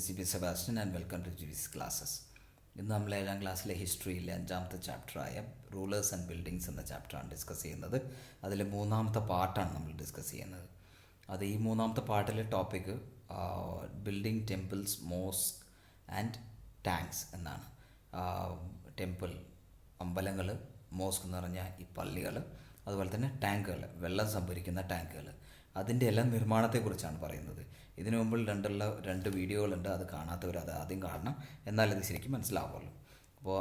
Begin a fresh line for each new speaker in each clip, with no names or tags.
JCB Sebastian and welcome to GB's classes. ഇന്ന് നമ്മൾ 7ാം ക്ലാസ്സിലെ ഹിസ്റ്ററിയിലെ 5ാമത്തെ ചാപ്റ്ററായ റൂളേഴ്സ് ആൻഡ് ബിൽഡിങ്സ് എന്ന ചാപ്റ്ററാണ് ഡിസ്കസ് ചെയ്യുന്നത്. അതിൽ 3ാമത്തെ പാർട്ടാണ് നമ്മൾ ഡിസ്കസ് ചെയ്യുന്നത്. ഈ 3ാമത്തെ പാർട്ടിലെ topic building temples, mosque and tanks എന്നാണ്. ടെമ്പിൾ, അമ്പലങ്ങൾ, മോസ്ക് എന്ന് പറഞ്ഞാൽ ഈ പള്ളികൾ, അതുപോലെ തന്നെ ടാങ്കുകൾ, വെള്ളം സംഭരിക്കുന്ന ടാങ്കുകൾ, അതിൻ്റെ എല്ലാം നിർമ്മാണത്തെക്കുറിച്ചാണ് പറയുന്നത്. ഇതിനു മുമ്പിൽ രണ്ട് വീഡിയോകളുണ്ട്, അത് കാണാത്തവർ അത് ആദ്യം കാണണം, എന്നാലത് ശരിക്കും മനസ്സിലാവുമല്ലോ. അപ്പോൾ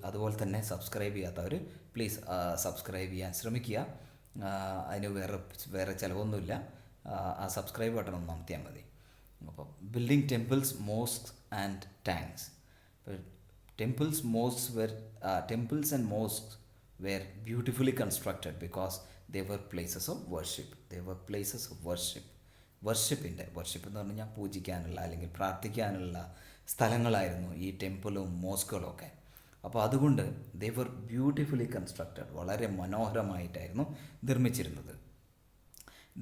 അതുപോലെ തന്നെ സബ്സ്ക്രൈബ് ചെയ്യാത്തവർ പ്ലീസ് സബ്സ്ക്രൈബ് ചെയ്യാൻ ശ്രമിക്കുക. അതിന് വേറെ ചിലവൊന്നുമില്ല. ആ സബ്സ്ക്രൈബ് ബട്ടൺ ഒന്ന് അമർത്തിയാൽ മതി. അപ്പോൾ building temples, mosque and tanks. Temples and mosques were beautifully constructed because they were places of worship. Worship എന്ന് പറഞ്ഞാൽ പൂജിക്കാനുള്ള അല്ലെങ്കിൽ പ്രാർത്ഥിക്കാനുള്ള സ്ഥലങ്ങളായിരുന്നു ഈ ടെമ്പിളും മോസ്കുകളും ഒക്കെ. അപ്പോൾ അതുകൊണ്ട് they were beautifully constructed, വളരെ മനോഹരമായിട്ടായിരുന്നു നിർമ്മിച്ചിരുന്നത്.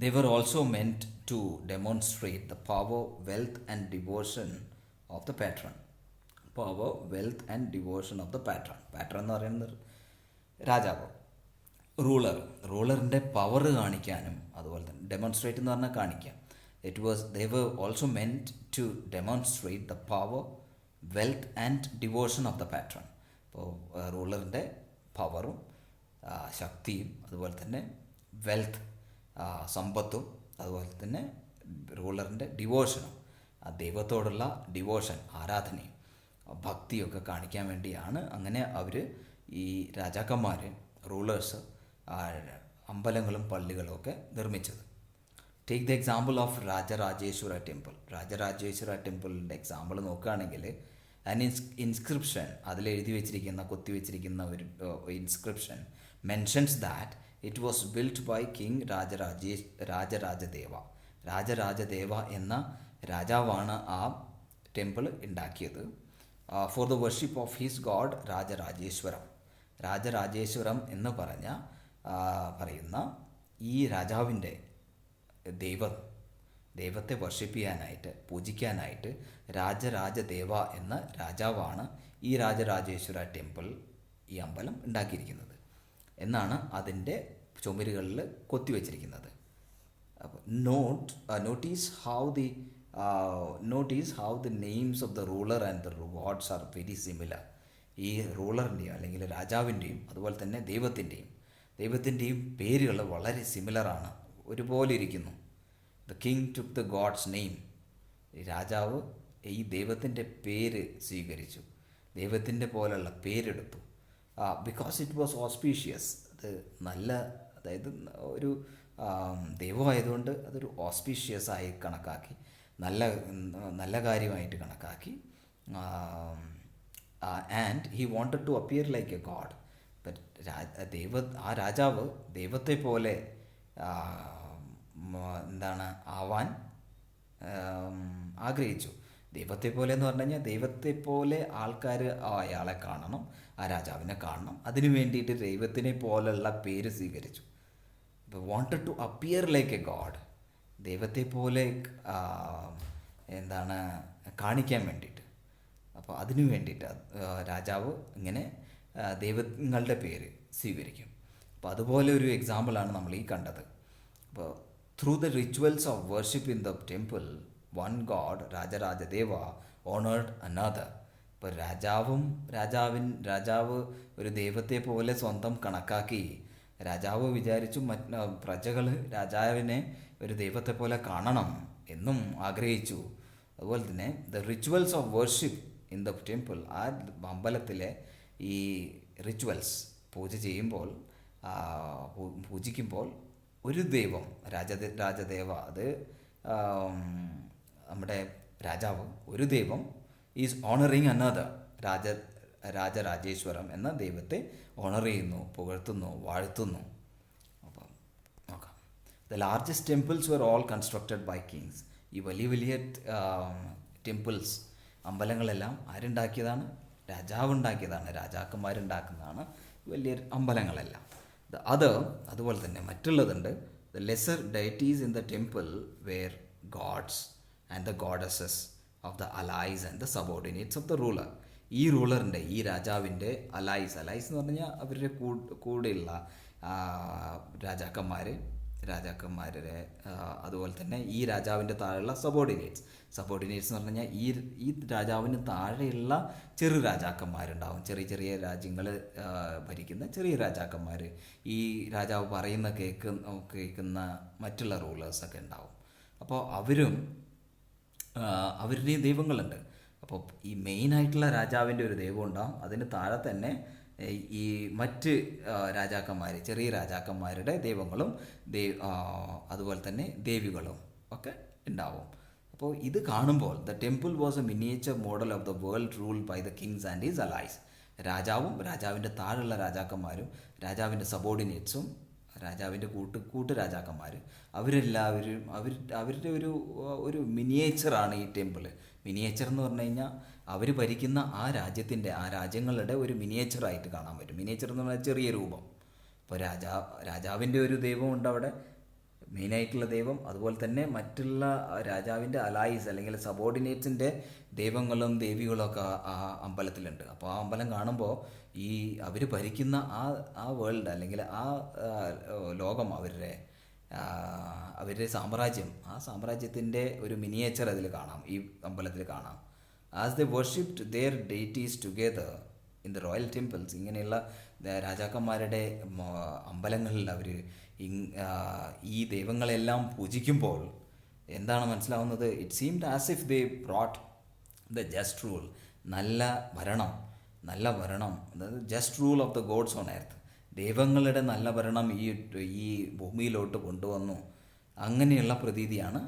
They were also meant to demonstrate the power, wealth and devotion of the patron. Power, wealth and devotion of the patron. Patron എന്ന് പറയുന്നത് രാജാവ്, റൂളറിൻ്റെ പവർ കാണിക്കാനും അതുപോലെ തന്നെ ഡെമോൺസ്ട്രേറ്റ് എന്ന് പറഞ്ഞാൽ കാണിക്കാം. They were also meant to demonstrate the power, wealth and devotion of the patron. ഇപ്പോൾ റൂളറിൻ്റെ പവറും ശക്തിയും അതുപോലെ തന്നെ വെൽത്ത്, സമ്പത്തും, അതുപോലെ തന്നെ റൂളറിൻ്റെ ഡിവോഷനും, ദൈവത്തോടുള്ള ഡിവോഷൻ, ആരാധനയും ഭക്തിയൊക്കെ കാണിക്കാൻ വേണ്ടിയാണ് അങ്ങനെ അവർ ഈ രാജാക്കന്മാർ, റൂളേഴ്സ്, അമ്പലങ്ങളും പള്ളികളും ഒക്കെ നിർമ്മിച്ചത്. Take the example of Rajarajeshwara temple. Rajarajeshwara ടെമ്പിളിൻ്റെ എക്സാമ്പിൾ നോക്കുകയാണെങ്കിൽ ഇൻസ്ക്രിപ്ഷൻ, അതിലെഴുതി വെച്ചിരിക്കുന്ന, കൊത്തിവെച്ചിരിക്കുന്ന ഒരു inscription mentions that it was built by king Rajarajadeva എന്ന രാജാവാണ് ആ ടെമ്പിൾ ഉണ്ടാക്കിയത്. For the worship of his god Rajarajeshwaram എന്ന് പറയുന്ന ഈ രാജാവിൻ്റെ ദൈവത്തെ വർഷിപ്പ് ചെയ്യാനായിട്ട്, പൂജിക്കാനായിട്ട് രാജരാജദേവ എന്ന രാജാവാണ് ഈ രാജരാജേശ്വര ടെമ്പിൾ, ഈ അമ്പലം ഉണ്ടാക്കിയിരിക്കുന്നത് എന്നാണ് അതിൻ്റെ ചുമരുകളിൽ കൊത്തിവെച്ചിരിക്കുന്നത്. അപ്പോൾ notice how the names of the ruler and the gods are very similar. ഈ റൂളറിൻ്റെയും അല്ലെങ്കിൽ രാജാവിൻ്റെയും അതുപോലെ തന്നെ ദൈവത്തിൻ്റെയും പേരുകൾ വളരെ സിമിലറാണ്, ഒരുപോലെ ഇരിക്കുന്നു. The king took the god's name. രാജാവ് ഈ ദൈവത്തിൻ്റെ പേര് സ്വീകരിച്ചു, ദൈവത്തിൻ്റെ പോലുള്ള പേരെടുത്തു. Because it was auspicious. അത് അതായത് ഒരു ദൈവമായതുകൊണ്ട് അതൊരു ഓസ്പീഷ്യസ് ആയി കണക്കാക്കി, നല്ല കാര്യമായിട്ട് കണക്കാക്കി. And he wanted to appear like a god. ആ രാജാവ് ദൈവത്തെ പോലെ ആവാൻ ആഗ്രഹിച്ചു. ദൈവത്തെ പോലെ എന്ന് പറഞ്ഞു കഴിഞ്ഞാൽ ദൈവത്തെ പോലെ ആൾക്കാർ അയാളെ കാണണം, ആ രാജാവിനെ കാണണം. അതിനു വേണ്ടിയിട്ട് ദൈവത്തിനെ പോലെയുള്ള പേര് സ്വീകരിച്ചു. Wanted to appear like a god, ദൈവത്തെ പോലെ കാണിക്കാൻ വേണ്ടിയിട്ട്. അപ്പോൾ അതിനു വേണ്ടിയിട്ട് രാജാവ് ഇങ്ങനെ ദൈവങ്ങളുടെ പേര് സ്വീകരിക്കും. അപ്പോൾ അതുപോലെ ഒരു എക്സാമ്പിളാണ് നമ്മൾ ഈ കണ്ടത്. അപ്പോൾ through the rituals of worship in the temple, one god Rajarajadeva honoured another. ഇപ്പോൾ രാജാവ് ഒരു ദൈവത്തെ പോലെ സ്വന്തം കണക്കാക്കി. രാജാവ് വിചാരിച്ചു പ്രജകൾ രാജാവിനെ ഒരു ദൈവത്തെ പോലെ കാണണം എന്നും ആഗ്രഹിച്ചു. അതുപോലെ തന്നെ the rituals of worship in the temple, ആ അമ്പലത്തിലെ ഈ റിച്വൽസ്, പൂജിക്കുമ്പോൾ ഒരു ദൈവം, രാജദേവ, അത് നമ്മുടെ രാജാവ്, ഒരു ദൈവം ഈസ് ഓണറിങ് അനദർ, രാജരാജേശ്വരം എന്ന ദൈവത്തെ ഓണർ ചെയ്യുന്നു, പുകഴ്ത്തുന്നു, വാഴ്ത്തുന്നു. അപ്പം നോക്കാം. The largest temples were all constructed by kings. ഈ വലിയ ടെമ്പിൾസ്, അമ്പലങ്ങളെല്ലാം ആരുണ്ടാക്കിയതാണ്? രാജാവുണ്ടാക്കിയതാണ്, രാജാക്കന്മാരുണ്ടാക്കുന്നതാണ് വലിയ അമ്പലങ്ങളെല്ലാം. അതുപോലെ തന്നെ മറ്റുള്ളതുണ്ട്. The lesser deities in the temple were gods and the goddesses of the allies and the subordinates of the ruler. ഈ റൂളറിൻ്റെ, ഈ രാജാവിൻ്റെ അലൈസ് എന്ന് പറഞ്ഞു കഴിഞ്ഞാൽ അവരുടെ കൂടെയുള്ള രാജാക്കന്മാരുടെ അതുപോലെ തന്നെ ഈ രാജാവിൻ്റെ താഴെയുള്ള സബോർഡിനേറ്റ്സ് എന്ന് പറഞ്ഞു കഴിഞ്ഞാൽ ഈ രാജാവിന് താഴെയുള്ള ചെറു രാജാക്കന്മാരുണ്ടാവും. ചെറിയ ചെറിയ രാജ്യങ്ങൾ ഭരിക്കുന്ന ചെറിയ രാജാക്കന്മാർ, ഈ രാജാവ് പറയുന്ന കേൾക്കുന്ന മറ്റുള്ള റൂളേഴ്സൊക്കെ ഉണ്ടാവും. അപ്പോൾ അവരുടെയും ദൈവങ്ങളുണ്ട്. അപ്പോൾ ഈ മെയിനായിട്ടുള്ള രാജാവിൻ്റെ ഒരു ദൈവം ഉണ്ടാവും, അതിന് താഴെ തന്നെ ഈ മറ്റ് രാജാക്കന്മാർ, ചെറിയ രാജാക്കന്മാരുടെ ദൈവങ്ങളും അതുപോലെ തന്നെ ദേവികളും ഒക്കെ ഉണ്ടാവും. അപ്പോൾ ഇത് കാണുമ്പോൾ the temple was a miniature model of the world ruled by the kings and his allies. രാജാവും രാജാവിൻ്റെ താഴെയുള്ള രാജാക്കന്മാരും രാജാവിൻ്റെ സബോർഡിനേറ്റ്സും രാജാവിൻ്റെ കൂട്ട് രാജാക്കന്മാർ അവരെല്ലാവരും അവരുടെ ഒരു മിനിയേച്ചറാണ് ഈ ടെമ്പിൾ. മിനിയേച്ചർ എന്ന് പറഞ്ഞു കഴിഞ്ഞാൽ അവർ ഭരിക്കുന്ന ആ രാജ്യങ്ങളുടെ ഒരു മിനിയേച്ചറായിട്ട് കാണാൻ പറ്റും. മിനിയേച്ചർ എന്ന് പറഞ്ഞാൽ ചെറിയ രൂപം. ഇപ്പോൾ രാജാവിൻ്റെ ഒരു ദൈവമുണ്ട് അവിടെ, മെയിനായിട്ടുള്ള ദൈവം. അതുപോലെ തന്നെ മറ്റുള്ള രാജാവിൻ്റെ അലൈസ് അല്ലെങ്കിൽ സബോർഡിനേറ്റ്സിൻ്റെ ദൈവങ്ങളും ദേവികളും ഒക്കെ ആ അമ്പലത്തിലുണ്ട്. അപ്പോൾ ആ അമ്പലം കാണുമ്പോൾ ഈ അവർ ഭരിക്കുന്ന ആ വേൾഡ് അല്ലെങ്കിൽ ആ ലോകം, അവരുടെ സാമ്രാജ്യം, ആ സാമ്രാജ്യത്തിൻ്റെ ഒരു മിനിയേച്ചർ അതിൽ കാണാം, ഈ അമ്പലത്തിൽ കാണാം. As they worshipped their deities together in the royal temples. ഇങ്ങനെയുള്ള രാജാക്കന്മാരുടെ അമ്പലങ്ങളിൽ അവർ ഈ ദൈവങ്ങളെല്ലാം പൂജിക്കുമ്പോൾ എന്താണ് മനസ്സിലാവുന്നത്? It seemed as if they brought the just rule, നല്ല ഭരണം, അതായത് just rule of the gods on earth. ദൈവങ്ങളുടെ നല്ല ഭരണം ഈ ഭൂമിയിലോട്ട് കൊണ്ടുവന്നു. അങ്ങനെയുള്ള പ്രതീതിയാണ്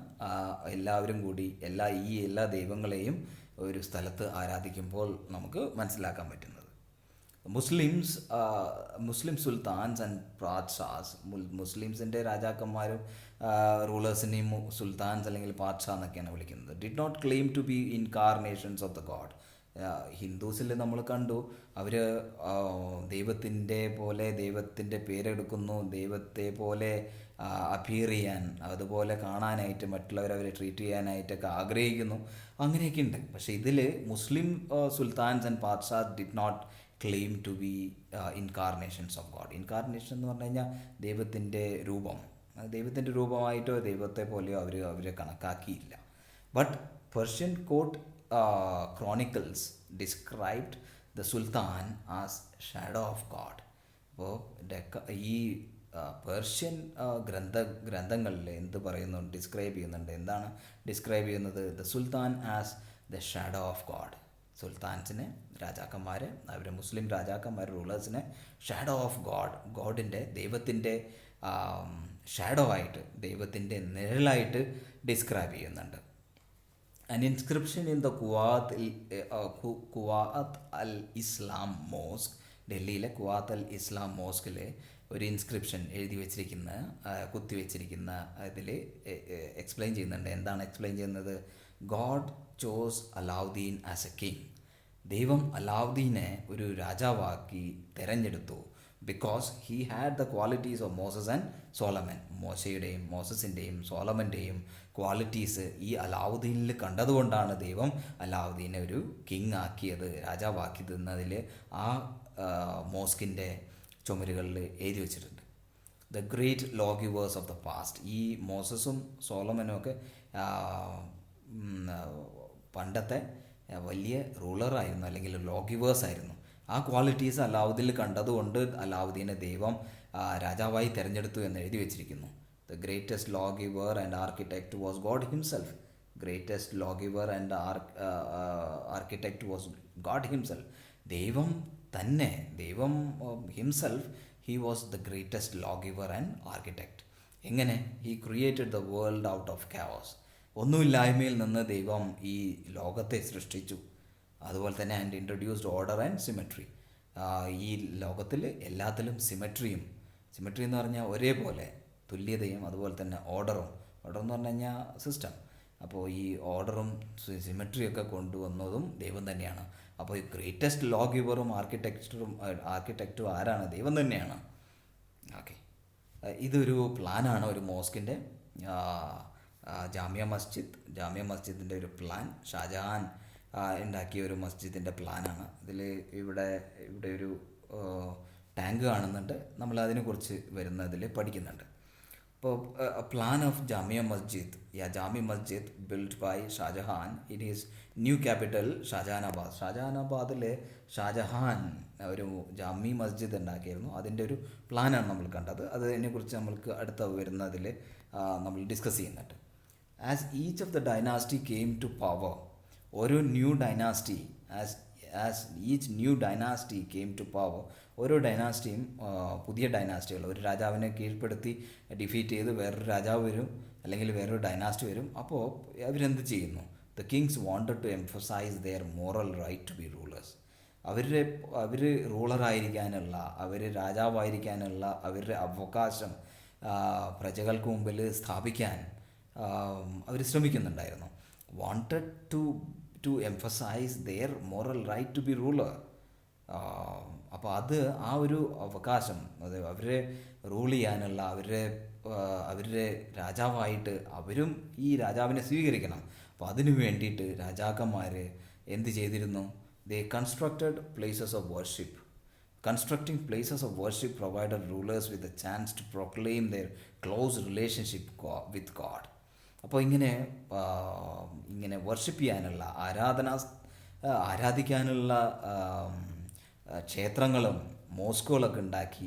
എല്ലാവരും കൂടി എല്ലാ ദൈവങ്ങളെയും ഒരു സ്ഥലത്ത് ആരാധിക്കുമ്പോൾ നമുക്ക് മനസ്സിലാക്കാൻ പറ്റുന്നത്. മുസ്ലിം സുൽത്താൻസ് ആൻഡ് പാദ്ഷാസ്, മുസ്ലിംസിൻ്റെ രാജാക്കന്മാരും റൂളേഴ്സിനെയും സുൽത്താൻസ് അല്ലെങ്കിൽ പാദ്ഷാ എന്നൊക്കെയാണ് വിളിക്കുന്നത്. Did not claim to be incarnations of the god. ഹിന്ദുസിൽ നമ്മൾ കണ്ടു, അവർ ദൈവത്തിൻ്റെ പേരെടുക്കുന്നു, ദൈവത്തെ പോലെ അപ്പിയർ ചെയ്യാൻ, അതുപോലെ കാണാനായിട്ട് മറ്റുള്ളവരെ ട്രീറ്റ് ചെയ്യാനായിട്ടൊക്കെ ആഗ്രഹിക്കുന്നു. അങ്ങനെയൊക്കെ ഉണ്ട്. പക്ഷേ ഇതിൽ Muslim sultans and padshahs did not claim to be incarnations of god. Incarnation എന്ന് പറഞ്ഞു കഴിഞ്ഞാൽ ദൈവത്തിൻ്റെ രൂപമായിട്ടോ ദൈവത്തെ പോലെയോ അവരെ കണക്കാക്കിയില്ല. But Persian court chronicles described the sultan as shadow of god. അപ്പോൾ ഈ പേർഷ്യൻ ഗ്രന്ഥങ്ങളിൽ എന്ത് പറയുന്നു, എന്താണ് ഡിസ്ക്രൈബ് ചെയ്യുന്നത്? The sultan as the shadow of god. സുൽത്താൻസിനെ, രാജാക്കന്മാരെ, അവരെ മുസ്ലിം രാജാക്കന്മാർ റൂളേഴ്സിനെ ഷാഡോ ഓഫ് ഗോഡിൻ്റെ ദൈവത്തിൻ്റെ ഷാഡോ ആയിട്ട്, ദൈവത്തിൻ്റെ നിഴലായിട്ട് ഡിസ്ക്രൈബ് ചെയ്യുന്നുണ്ട്. An inscription in the Quwat al-Islam Mosque, ഡൽഹിയിലെ കുവാത്ത് അൽ ഇസ്ലാം മോസ്കിൽ ഒരു ഇൻസ്ക്രിപ്ഷൻ കുത്തിവെച്ചിരിക്കുന്ന ഇതിൽ എക്സ്പ്ലെയിൻ ചെയ്യുന്നുണ്ട്. എന്താണ് എക്സ്പ്ലെയിൻ ചെയ്യുന്നത്? God chose Alauddin as a king. ദൈവം അലാവുദ്ദീനെ ഒരു രാജാവാക്കി തിരഞ്ഞെടുത്തു. Because he had the qualities of Moses and Solomon. മോസസിൻ്റെയും സോളമൻ്റെയും ക്വാളിറ്റീസ് ഈ അലാവുദ്ദീനിൽ കണ്ടതുകൊണ്ടാണ് ദൈവം അലാവുദ്ദീനെ ഒരു കിങ് ആക്കിയത്, രാജാവാക്കിയത് എന്നതിൽ ആ മോസ്കിൻ്റെ ചുമരുകളിൽ എഴുതി വച്ചിട്ടുണ്ട്. The great law givers of the past. ഈ മോസസും സോളമനും ഒക്കെ പണ്ടത്തെ വലിയ റൂളറായിരുന്നു അല്ലെങ്കിൽ ലോ ഗിവേഴ്സ് ആയിരുന്നു. ആ ക്വാളിറ്റീസ് അലാവുദ്ദീനിൽ കണ്ടതുകൊണ്ട് അലാവുദ്ദീനെ ദൈവം രാജാവായി തിരഞ്ഞെടുത്തു എന്ന് എഴുതി വച്ചിരിക്കുന്നു. The greatest lawgiver and architect was God himself. Greatest lawgiver and architect was God himself. ദൈവം himself, he was the greatest lawgiver and architect. എങ്ങനെ? He created the world out of chaos. ഒന്നുമില്ലായ്മയിൽ നിന്ന് ദൈവം ഈ ലോകത്തെ സൃഷ്ടിച്ചു. അതുപോലെ തന്നെ and introduced order and symmetry. ഈ ലോകത്തിൽ എല്ലാത്തിലും സിമെട്രി എന്ന് പറഞ്ഞാൽ ഒരേപോലെ തുല്യതയും അതുപോലെ തന്നെ ഓർഡർ എന്ന് പറഞ്ഞു കഴിഞ്ഞാൽ സിസ്റ്റം. അപ്പോൾ ഈ ഓർഡറും സിമെട്രിയൊക്കെ കൊണ്ടുവന്നതും ദൈവം തന്നെയാണ്. അപ്പോൾ ഈ ഗ്രേറ്റസ്റ്റ് ലോ ഗിവറും ആർക്കിടെക്റ്റും ആരാണ്? ദൈവം തന്നെയാണ്. ഓക്കെ, ഇതൊരു പ്ലാനാണ് ഒരു മോസ്കിൻ്റെ ജാമിയ മസ്ജിദിൻ്റെ ഒരു പ്ലാൻ ഷാജഹാൻ ഉണ്ടാക്കിയ ഒരു മസ്ജിദിൻ്റെ പ്ലാനാണ്. ഇവിടെ ഒരു ടാങ്ക് കാണുന്നുണ്ട്, നമ്മൾ അതിനെക്കുറിച്ച് വരുന്നതിൽ പഠിക്കുന്നുണ്ട്. അപ്പോൾ plan of Jamia Masjid build by Shah Jahan in his new capital ഷാജഹാനാബാദിൽ ഷാജഹാൻ ഒരു ജാമി മസ്ജിദ് ഉണ്ടാക്കിയിരുന്നു. അതിൻ്റെ ഒരു പ്ലാനാണ് നമ്മൾ കണ്ടത്. അതിനെക്കുറിച്ച് നമ്മൾക്ക് അടുത്ത വരുന്നതിൽ നമ്മൾ ഡിസ്കസ് ചെയ്യുന്നുണ്ട്. As each of the dynasty came to power, ഓരോ new dynasty as each new dynasty came to power, ഓരോ ഡൈനാസ്റ്റിയും പുതിയ ഡൈനാസ്റ്റികൾ ഒരു രാജാവിനെ കീഴ്പ്പെടുത്തി ഡിഫീറ്റ് ചെയ്ത് വേറൊരു രാജാവ് വരും, അല്ലെങ്കിൽ വേറൊരു ഡൈനാസ്റ്റി വരും. അപ്പോൾ അവരെന്ത് ചെയ്യുന്നു? The kings wanted to emphasise their moral right to be rulers. അവർ റൂളറായിരിക്കാനുള്ള, അവർ രാജാവായിരിക്കാനുള്ള അവരുടെ അവകാശം പ്രജകൾക്ക് മുമ്പിൽ സ്ഥാപിക്കാൻ അവർ ശ്രമിക്കുന്നുണ്ടായിരുന്നു. Wanted to emphasise their moral right to be ruler. അപ്പോൾ ആ ഒരു അവകാശം, അത് അവരെ റൂൾ ചെയ്യാനുള്ള, അവരുടെ രാജാവായിട്ട് അവരും ഈ രാജാവിനെ സ്വീകരിക്കണം. അപ്പോൾ അതിനു വേണ്ടിയിട്ട് രാജാക്കന്മാർ എന്ത് ചെയ്തിരുന്നു? They constructed places of worship. Constructing places of worship provided rulers with a chance to proclaim their close relationship with God. അപ്പോൾ ഇങ്ങനെ വർഷിപ്പ് ചെയ്യാനുള്ള, ആരാധിക്കാനുള്ള ക്ഷേത്രങ്ങളും മോസ്കുകളൊക്കെ ഉണ്ടാക്കി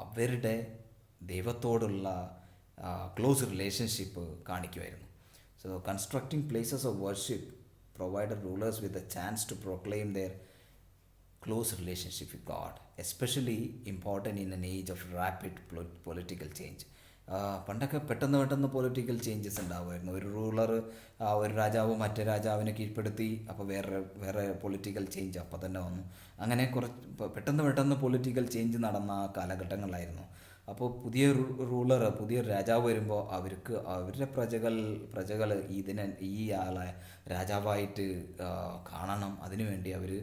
അവരുടെ ദൈവത്തോടുള്ള ക്ലോസ് റിലേഷൻഷിപ്പ് കാണിക്കുമായിരുന്നു. So constructing places of worship provided rulers with a chance to proclaim their close relationship with God, especially important in an age of rapid political change. പണ്ടൊക്കെ പെട്ടെന്ന് പൊളിറ്റിക്കൽ ചേഞ്ചസ് ഉണ്ടാവുമായിരുന്നു. ഒരു രാജാവ് മറ്റേ രാജാവിനെ കീഴ്പ്പെടുത്തി, അപ്പോൾ വേറെ പൊളിറ്റിക്കൽ ചേഞ്ച് അപ്പോൾ തന്നെ വന്നു. അങ്ങനെ പെട്ടെന്ന് പൊളിറ്റിക്കൽ ചേഞ്ച് നടന്ന കാലഘട്ടങ്ങളായിരുന്നു. അപ്പോൾ പുതിയ രാജാവ് വരുമ്പോൾ അവരുടെ പ്രജകൾ ഈ ആളെ രാജാവായിട്ട് കാണണം. അതിനുവേണ്ടി അവർ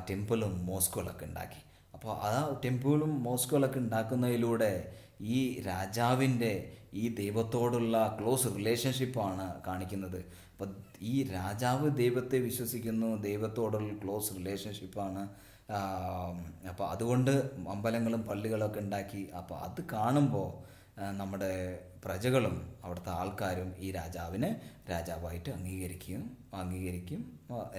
ടെമ്പിളും മോസ്കുകളൊക്കെ ഉണ്ടാക്കി. അപ്പോൾ ടെമ്പിളും മോസ്കുകളൊക്കെ ഉണ്ടാക്കുന്നതിലൂടെ ഈ രാജാവിൻ്റെ ഈ ദൈവത്തോടുള്ള ക്ലോസ് റിലേഷൻഷിപ്പാണ് കാണിക്കുന്നത്. അപ്പോൾ ഈ രാജാവ് ദൈവത്തെ വിശ്വസിക്കുന്നു, ദൈവത്തോടുള്ള ക്ലോസ് റിലേഷൻഷിപ്പാണ്. അപ്പോൾ അതുകൊണ്ട് അമ്പലങ്ങളും പള്ളികളൊക്കെ ഉണ്ടാക്കി. അപ്പോൾ അത് കാണുമ്പോൾ നമ്മുടെ പ്രജകളും അവിടുത്തെ ആൾക്കാരും ഈ രാജാവിനെ രാജാവായിട്ട് അംഗീകരിക്കും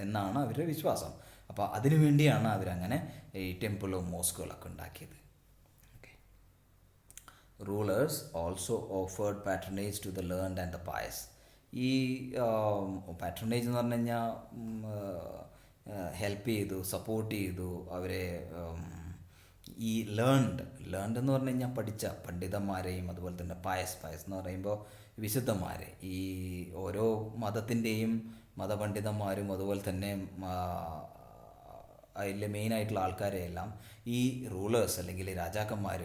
എന്നാണ് അവരുടെ വിശ്വാസം. അപ്പോൾ അതിനു വേണ്ടിയാണ് അവരങ്ങനെ ഈ ടെമ്പിളും മോസ്കുകളൊക്കെ ഉണ്ടാക്കിയത്. Rulers also offered patronage to the learned and the pious. ഈ പാട്രണേജ് എന്ന് പറഞ്ഞു കഴിഞ്ഞാൽ ഹെൽപ്പ് ചെയ്തു, സപ്പോർട്ട് ചെയ്തു അവരെ. ഈ ലേൺഡ് എന്ന് പറഞ്ഞു കഴിഞ്ഞാൽ പഠിച്ച പണ്ഡിതന്മാരെയും, അതുപോലെ തന്നെ പയസ് എന്ന് പറയുമ്പോൾ വിശുദ്ധന്മാരെ, ഈ ഓരോ മതത്തിൻ്റെയും മതപണ്ഡിതന്മാരും അതുപോലെ തന്നെ അതിലെ മെയിനായിട്ടുള്ള ആൾക്കാരെയെല്ലാം ഈ റൂളേഴ്സ് അല്ലെങ്കിൽ രാജാക്കന്മാർ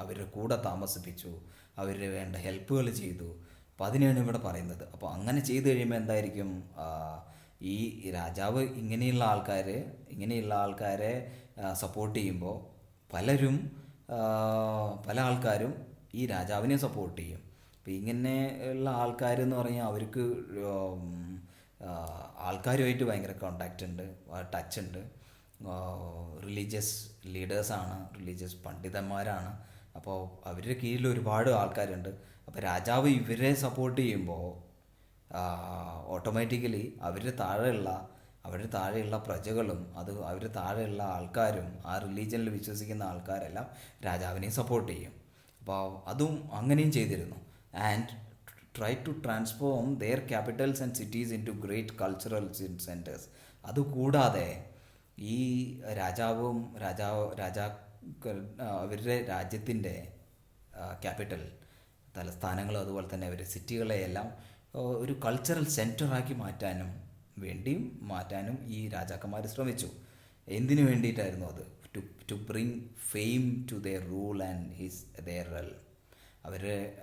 അവരുടെ കൂടെ താമസിപ്പിച്ചു, അവരുടെ വേണ്ട ഹെൽപ്പുകൾ ചെയ്തു. അപ്പോൾ അതിനെയാണ് ഇവിടെ പറയുന്നത്. അപ്പോൾ അങ്ങനെ ചെയ്തു കഴിയുമ്പോൾ എന്തായിരിക്കും? ഈ രാജാവ് ഇങ്ങനെയുള്ള ആൾക്കാരെ സപ്പോർട്ട് ചെയ്യുമ്പോൾ പല ആൾക്കാരും ഈ രാജാവിനെ സപ്പോർട്ട് ചെയ്യും. അപ്പോൾ ഇങ്ങനെയുള്ള ആൾക്കാരെന്ന് പറഞ്ഞാൽ അവർക്ക് ആൾക്കാരുമായിട്ട് ഭയങ്കര കോണ്ടാക്റ്റ് ഉണ്ട്, ടച്ച് ഉണ്ട്. റിലീജിയസ് ലീഡേഴ്സാണ്, റിലീജിയസ് പണ്ഡിതന്മാരാണ്. അപ്പോൾ അവരുടെ കീഴിൽ ഒരുപാട് ആൾക്കാരുണ്ട്. അപ്പോൾ രാജാവ് ഇവരെ സപ്പോർട്ട് ചെയ്യുമ്പോൾ ഓട്ടോമാറ്റിക്കലി അവരുടെ താഴെയുള്ള പ്രജകളും അവരുടെ താഴെയുള്ള ആൾക്കാരും ആ റിലീജിയനിൽ വിശ്വസിക്കുന്ന ആൾക്കാരെല്ലാം രാജാവിനെ സപ്പോർട്ട് ചെയ്യും. അപ്പോൾ അതും അങ്ങനെയും ചെയ്തിരുന്നു. And try to transform their capitals and cities into great cultural centers. അതുകൂടാതെ ഈ അവരുടെ രാജ്യത്തിൻ്റെ ക്യാപിറ്റൽ തലസ്ഥാനങ്ങളും അതുപോലെ തന്നെ അവരുടെ സിറ്റികളെയെല്ലാം ഒരു കൾച്ചറൽ സെൻറ്ററാക്കി മാറ്റാനും ഈ രാജാക്കന്മാർ ശ്രമിച്ചു. എന്തിനു വേണ്ടിയിട്ടായിരുന്നു അത്? To bring fame to their rule and their realm.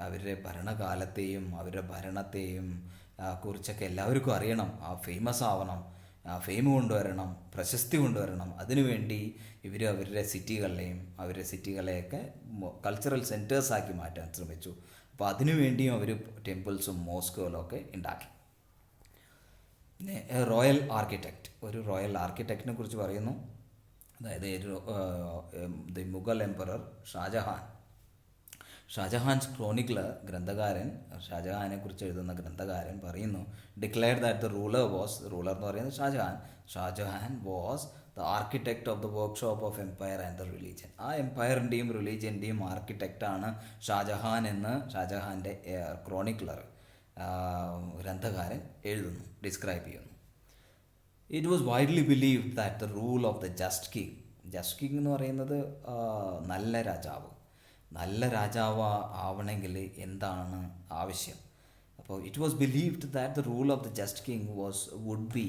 അവരുടെ ഭരണകാലത്തെയും അവരുടെ ഭരണത്തെയും കുറിച്ചൊക്കെ എല്ലാവർക്കും അറിയണം, ഫേമസ് ആവണം, ഫെയിം കൊണ്ടുവരണം, പ്രശസ്തി കൊണ്ടുവരണം. അതിനുവേണ്ടി അവരുടെ സിറ്റികളെയൊക്കെ കൾച്ചറൽ സെൻറ്റേഴ്സാക്കി മാറ്റാൻ ശ്രമിച്ചു. അപ്പോൾ അതിനു വേണ്ടിയും അവർ ടെമ്പിൾസും മോസ്കുകളും ഒക്കെ ഉണ്ടാക്കി. പിന്നെ ഒരു റോയൽ ആർക്കിടെക്റ്റിനെ കുറിച്ച് പറയുന്നു. അതായത് ദി മുഗൾ എംപറർ ഷാജഹാൻസ് ക്രോണിക്കിള് ഗ്രന്ഥകാരൻ, ഷാജഹാനെ കുറിച്ച് എഴുതുന്ന ഗ്രന്ഥകാരൻ പറയുന്നു, ഡിക്ലെയർ ദാറ്റ് ദ റൂളർ എന്ന് പറയുന്നത് Shah Jahan was the architect of the workshop of empire and the religion. ആ എംപയറിൻ്റെയും റിലീജിയൻ്റെയും ആർക്കിടെക്റ്റാണ് ഷാജഹാൻ എന്ന് ഷാജഹാൻ്റെ ക്രോണിക്കിളർ ഗ്രന്ഥകാരൻ ഡിസ്ക്രൈബ് ചെയ്യുന്നു. It was widely believed that the rule of the just king എന്ന് പറയുന്നത് നല്ല രാജാവ് ആവണമെങ്കിൽ എന്താണ് ആവശ്യം? അപ്പോൾ it was believed that the rule of the just king would be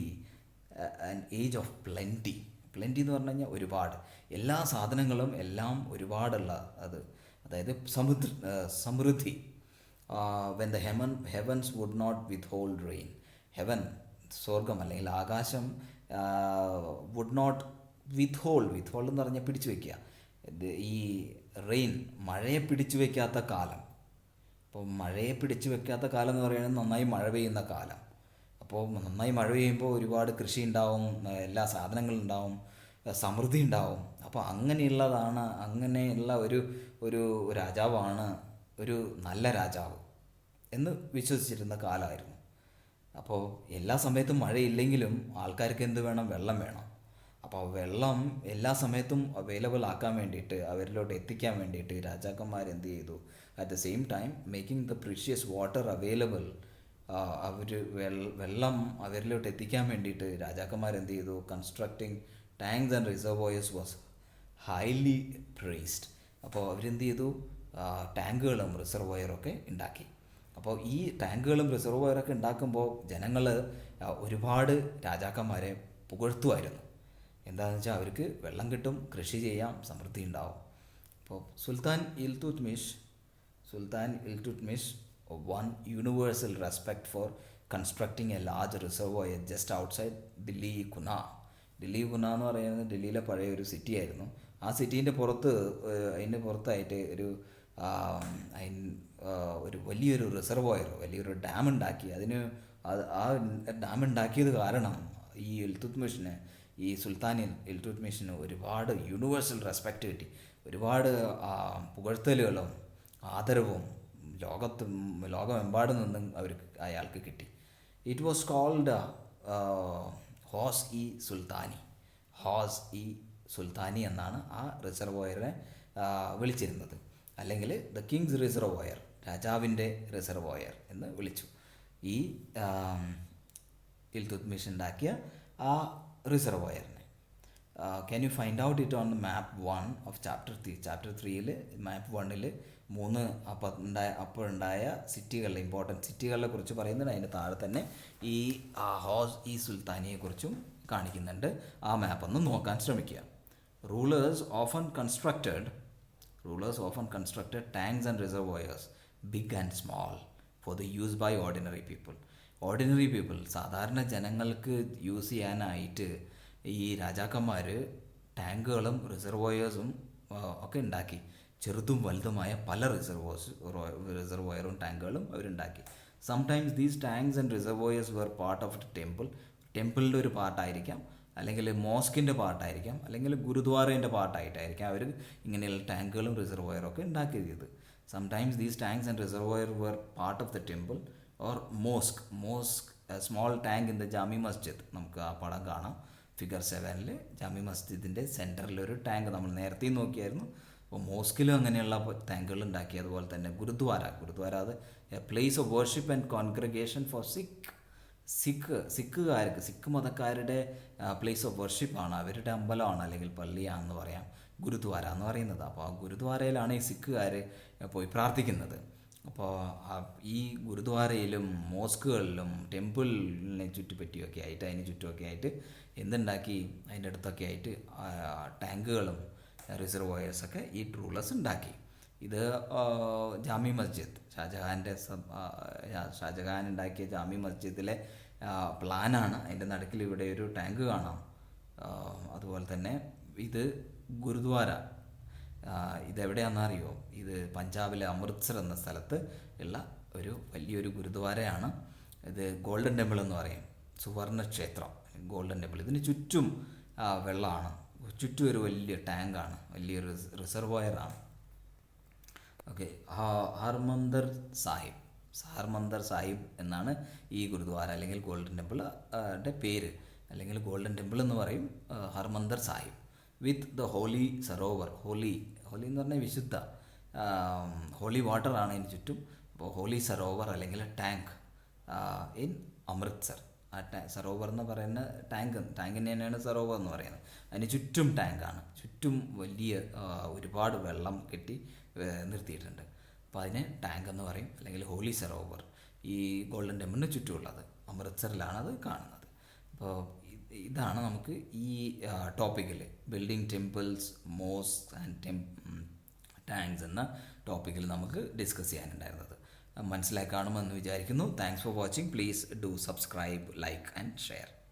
an age of plenty എന്ന് പറഞ്ഞു കഴിഞ്ഞാൽ ഒരുപാട് എല്ലാ സാധനങ്ങളും എല്ലാം ഒരുപാടുള്ള അതായത് സമൃദ്ധി. When the heavens would not withhold rain, സ്വർഗം അല്ലെങ്കിൽ ആകാശം വുഡ് നോട്ട് വിത്ത്ഹോൾഡ് എന്ന് പറഞ്ഞാൽ പിടിച്ചു വയ്ക്കുക. ഈ റെയിൻ, മഴയെ പിടിച്ചു വയ്ക്കാത്ത കാലം. അപ്പോൾ മഴയെ പിടിച്ചു വയ്ക്കാത്ത കാലം എന്ന് പറയുന്നത് നന്നായി മഴ പെയ്യുന്ന കാലം. അപ്പോൾ നന്നായി മഴ പെയ്യുമ്പോൾ ഒരുപാട് കൃഷി ഉണ്ടാവും, എല്ലാ സാധനങ്ങളും ഉണ്ടാവും, സമൃദ്ധി ഉണ്ടാവും. അപ്പോൾ അങ്ങനെയുള്ള ഒരു രാജാവാണ് ഒരു നല്ല രാജാവ് എന്ന് വിശ്വസിച്ചിരുന്ന കാലമായിരുന്നു. അപ്പോൾ എല്ലാ സമയത്തും മഴയില്ലെങ്കിലും ആൾക്കാർക്ക് എന്ത് വേണം? വെള്ളം വേണം. അപ്പോൾ വെള്ളം എല്ലാ സമയത്തും അവൈലബിൾ ആക്കാൻ വേണ്ടിയിട്ട്, അവരിലോട്ട് എത്തിക്കാൻ വേണ്ടിയിട്ട് രാജാക്കന്മാർ എന്ത് ചെയ്തു? At the same time making the precious water available, വെള്ളം അവരിലോട്ട് എത്തിക്കാൻ വേണ്ടിയിട്ട് രാജാക്കന്മാർ എന്ത് ചെയ്തു? Constructing tanks and reservoirs was highly priced. അപ്പോൾ അവരെന്ത് ചെയ്തു? ടാങ്കുകളും റിസർവോയറൊക്കെ ഉണ്ടാക്കി. അപ്പോൾ ഈ ടാങ്കുകളും റിസർവോയറൊക്കെ ഉണ്ടാക്കുമ്പോൾ ജനങ്ങൾ ഒരുപാട് രാജാക്കന്മാരെ പുകഴ്ത്തുമായിരുന്നു. എന്താണെന്ന് വെച്ചാൽ അവർക്ക് വെള്ളം കിട്ടും, കൃഷി ചെയ്യാം, സമൃദ്ധി ഉണ്ടാവും. അപ്പോൾ Sultan Iltutmish won universal respect for constructing a large reservoir just outside Dilli Kuhna എന്ന് പറയുന്നത് ഡൽഹിയിലെ പഴയ ഒരു സിറ്റി ആയിരുന്നു. ആ സിറ്റീൻ്റെ അതിൻ്റെ പുറത്തായിട്ട് ഒരു വലിയൊരു റിസർവോയർ, വലിയൊരു ഡാം ഉണ്ടാക്കി. ആ ഡാം ഉണ്ടാക്കിയത് കാരണം ഈ സുൽത്താൻ ഇൽതുത്മിഷിന് ഒരുപാട് യൂണിവേഴ്സൽ റെസ്പെക്റ്റ് കിട്ടി, ഒരുപാട് പുകഴ്ത്തലുകളും ആദരവും ലോകമെമ്പാടും നിന്നും അയാൾക്ക് കിട്ടി. It was called Hauz i Sultani എന്നാണ് ആ റിസർവോയറെ വിളിച്ചിരുന്നത്. അല്ലെങ്കിൽ ദ കിങ്സ് റിസർവോയർ, രാജാവിൻ്റെ റിസർവോയർ എന്ന് വിളിച്ചു ഈ ഇൽതുത്മിഷ് ഉണ്ടാക്കിയ ആ റിസർവോയറിനെ. Can you find out it on map 1 of chapter 3? Chapter 3 map 1 അപ്പോഴുണ്ടായ സിറ്റികളിലെ ഇമ്പോർട്ടൻറ്റ് സിറ്റികളെ കുറിച്ച് പറയുന്നുണ്ട്. അതിൻ്റെ താഴെ തന്നെ ഈ ഹോസ് ഇ സുൽത്താനിയെക്കുറിച്ചും കാണിക്കുന്നുണ്ട്. ആ മാപ്പൊന്ന് നോക്കാൻ ശ്രമിക്കുക. Rulers often constructed tanks and reservoirs, big and small, for the use by ordinary people. സാധാരണ ജനങ്ങൾക്ക് യൂസ് ചെയ്യാനായിട്ട് ഈ രാജാക്കന്മാർ ടാങ്കുകളും റിസർവോയേഴ്സും ഒക്കെ ഉണ്ടാക്കി. ചെറുതും വലുതുമായ പല റിസർവോയറും ടാങ്കുകളും അവരുണ്ടാക്കി. Sometimes these tanks and reservoirs were part of ടെമ്പിളിൻ്റെ ഒരു പാർട്ടായിരിക്കാം, അല്ലെങ്കിൽ മോസ്കിൻ്റെ പാർട്ടായിരിക്കാം, അല്ലെങ്കിൽ ഗുരുദ്വാരേൻ്റെ പാർട്ടായിട്ടായിരിക്കാം അവർ ഇങ്ങനെയുള്ള ടാങ്കുകളും റിസർവോയറും ഒക്കെ ഉണ്ടാക്കിയത്. Sometimes these tanks and reservoir were part of the temple or mosque small tank in the Jami Masjid. നമുക്ക് ആ പടം കാണാം ഫിഗർ 7 ജാമി മസ്ജിദിൻ്റെ സെൻറ്ററിലൊരു ടാങ്ക് നമ്മൾ നേരത്തെ നോക്കിയായിരുന്നു. അപ്പോൾ മോസ്കിലും അങ്ങനെയുള്ള ടാങ്കുകൾ ഉണ്ടാക്കി. അതുപോലെ തന്നെ ഗുരുദ്വാര അത് a place of worship and congregation for Sikh മതക്കാരുടെ പ്ലേസ് ഓഫ് വർഷിപ്പാണ്, അവരുടെ അമ്പലമാണ് അല്ലെങ്കിൽ പള്ളിയാണെന്ന് പറയാം ഗുരുദ്വാര എന്ന് പറയുന്നത്. അപ്പോൾ ആ ഗുരുദ്വാരയിലാണ് ഈ സിഖുകാർ പോയി പ്രാർത്ഥിക്കുന്നത്. അപ്പോൾ ഈ ഗുരുദ്വാരയിലും മോസ്കുകളിലും ടെമ്പിളിനെ അതിന് ചുറ്റുമൊക്കെ ആയിട്ട് എന്തുണ്ടാക്കി? അതിൻ്റെ അടുത്തൊക്കെ ആയിട്ട് ടാങ്കുകളും റിസർവോയേഴ്സൊക്കെ ഈ റൂളേഴ്സ് ഉണ്ടാക്കി. ഇത് ജാമി മസ്ജിദ്, ഷാജഹാൻ ഉണ്ടാക്കിയ ജാമി മസ്ജിദിലെ പ്ലാനാണ്. അതിൻ്റെ നടുക്കിൽ ഇവിടെ ഒരു ടാങ്ക് കാണാം. അതുപോലെ തന്നെ ഇത് ഗുരുദ്വാര ഇതെവിടെയാണെന്നറിയോ? ഇത് പഞ്ചാബിലെ അമൃത്സർ എന്ന സ്ഥലത്ത് ഉള്ള ഒരു വലിയൊരു ഗുരുദ്വാരയാണ്. ഇത് ഗോൾഡൻ ടെമ്പിൾ എന്ന് പറയും, സുവർണ ക്ഷേത്രം, ഗോൾഡൻ ടെമ്പിൾ. ഇതിന് ചുറ്റും വെള്ളമാണ്, ചുറ്റും ഒരു വലിയ ടാങ്കാണ്, വലിയൊരു റിസർവോയറാണ്. ഓക്കെ. ഹർമന്ദർ സാഹിബ്, ഹർമന്ദർ സാഹിബ് എന്നാണ് ഈ ഗുരുദ്വാര അല്ലെങ്കിൽ ഗോൾഡൻ ടെമ്പിളിൻ്റെ പേര്, അല്ലെങ്കിൽ ഗോൾഡൻ ടെമ്പിൾ എന്ന് പറയും, Harmandir Sahib. With the holy Sarovar, holy എന്ന് പറഞ്ഞാൽ വിശുദ്ധ, ഹോളി വാട്ടറാണ് ഇതിന് ചുറ്റും. അപ്പോൾ ഹോളി സരോവർ അല്ലെങ്കിൽ ടാങ്ക് ഇൻ അമൃത്സർ. ആ സരോവർ എന്ന് പറയുന്ന ടാങ്കിന് തന്നെയാണ് സരോവർ എന്ന് പറയുന്നത്. അതിന് ചുറ്റും ടാങ്കാണ്, ചുറ്റും വലിയ ഒരുപാട് വെള്ളം കെട്ടി നിർത്തിയിട്ടുണ്ട്. അപ്പോൾ അതിന് ടാങ്ക് എന്ന് പറയും, അല്ലെങ്കിൽ ഹോളി സരോവർ. ഈ ഗോൾഡൻ ടെമ്പിളിന് ചുറ്റുമുള്ളത് അമൃത്സറിലാണ് അത് കാണുന്നത്. അപ്പോൾ ഇതാണ് നമുക്ക് ഈ ടോപ്പിക്കിൽ building temples, mosque and tanks എന്ന ടോപ്പിക്കിൽ നമുക്ക് ഡിസ്കസ് ചെയ്യാനുണ്ടായിരുന്നത്. മനസ്സിലായി കാണുമെന്ന് വിചാരിക്കുന്നു. Thanks for watching. Please do subscribe, like and share.